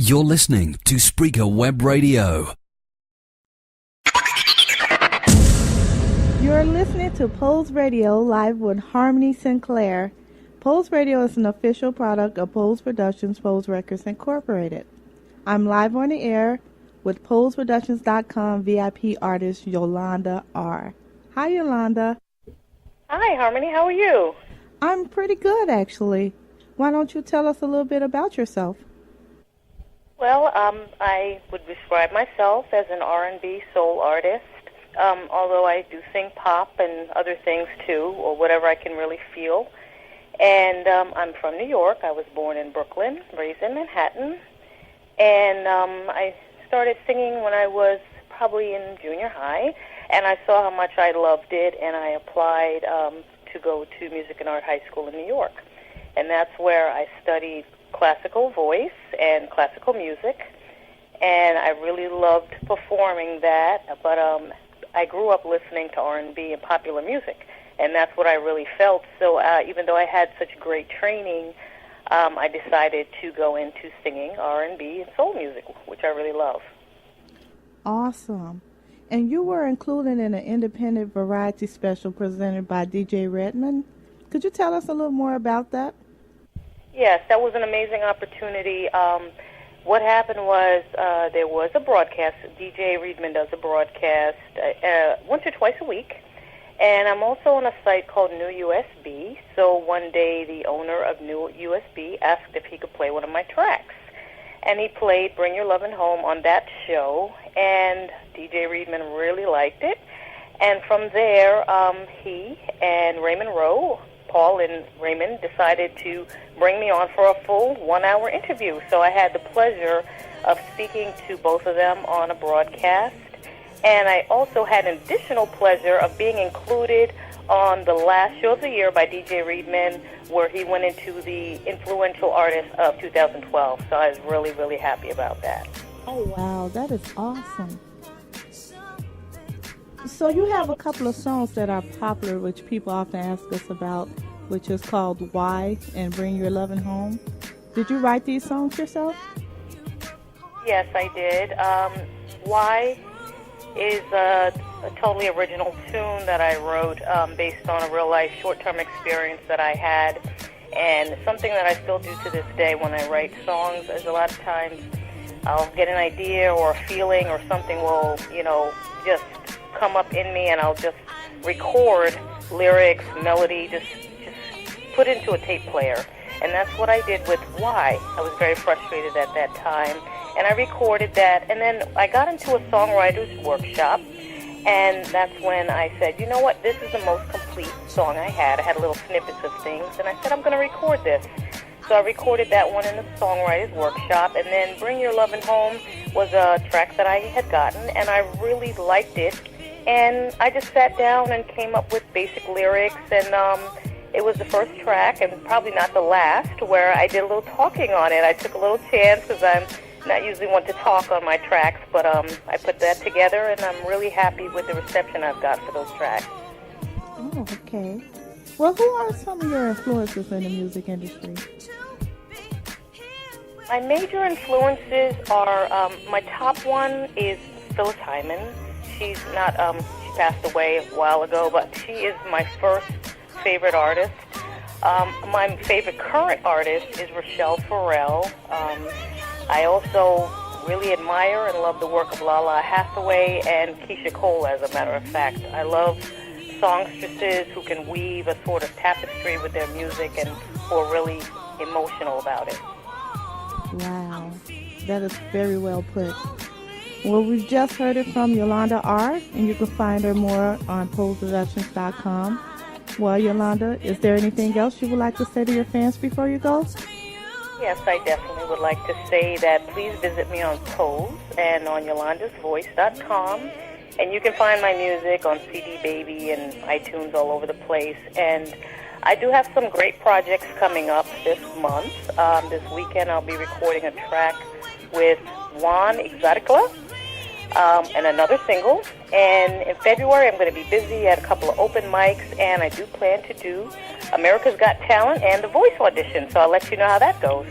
You're listening to Spreaker Web Radio. You're listening to Poze Radio live with Harmony Sinclair. Poze Radio is an official product of Poze Productions, Poze Records Incorporated. I'm live on the air with PozeProductions.com VIP artist Yolanda R. Hi, Yolanda. Hi, Harmony. How are you? I'm pretty good, actually. Why don't you tell us a little bit about yourself? Well, I would describe myself as an R&B soul artist, although I do sing pop and other things too, or whatever I can really feel. And I'm from New York. I was born in Brooklyn, raised in Manhattan. And I started singing when I was probably in junior high, and I saw how much I loved it, and I applied to go to Music and Art High School in New York. And that's where I studied classical voice and classical music, and I really loved performing that, but I grew up listening to R&B and popular music, and that's what I really felt. So even though I had such great training, I decided to go into singing R&B and soul music, which I really love. Awesome. And you were included in an independent variety special presented by DJ Redmond. Could you tell us a little more about that? Yes, that was an amazing opportunity. What happened was there was a broadcast. DJ Redmond does a broadcast once or twice a week. And I'm also on a site called New USB. So one day the owner of New USB asked if he could play one of my tracks. And he played Bring Your Lovin' Home on that show. And DJ Redmond really liked it. And from there, he and Raymond Rowe, Paul and Raymond, decided to bring me on for a full 1-hour interview. So I had the pleasure of speaking to both of them on a broadcast. And I also had an additional pleasure of being included on the last show of the year by DJ Redmond, where he went into the influential artist of 2012. So I was really, really happy about that. Oh, wow. That is awesome. So you have a couple of songs that are popular, which people often ask us about, which is called Why and Bring Your Lovin' Home. Did you write these songs yourself? Yes, I did. Why is a totally original tune that I wrote based on a real-life short-term experience that I had, and something that I still do to this day when I write songs is a lot of times I'll get an idea or a feeling or something will, just come up in me, and I'll just record lyrics, melody, just put into a tape player. And that's what I did with Why. I was very frustrated at that time, and I recorded that, and then I got into a songwriter's workshop, and that's when I said, you know what, this is the most complete song I had. I had little snippets of things, and I said, I'm going to record this. So I recorded that one in the songwriter's workshop, and then Bring Your Lovin' Home was a track that I had gotten, and I really liked it. And I just sat down and came up with basic lyrics, and it was the first track, and probably not the last, where I did a little talking on it. I took a little chance, because I'm not usually one to talk on my tracks, but I put that together, and I'm really happy with the reception I've got for those tracks. Oh, okay. Well, who are some of your influences in the music industry? My major influences are, my top one is Phyllis Hyman. She's not, she passed away a while ago, but she is my first favorite artist. My favorite current artist is Rochelle Farrell. I also really admire and love the work of Lala Hathaway and Keisha Cole, as a matter of fact. I love songstresses who can weave a sort of tapestry with their music and who are really emotional about it. Wow, that is very well put. Well, we've just heard it from Yolanda R., and you can find her more on PozeProductions.com. Well, Yolanda, is there anything else you would like to say to your fans before you go? Yes, I definitely would like to say that please visit me on Poze and on Yolanda'sVoice.com. And you can find my music on CD Baby and iTunes all over the place. And I do have some great projects coming up this month. This weekend I'll be recording a track with Juan Exotica and another single. And in February I'm going to be busy at a couple of open mics, and I do plan to do America's Got Talent and The Voice audition. So I'll let you know how that goes.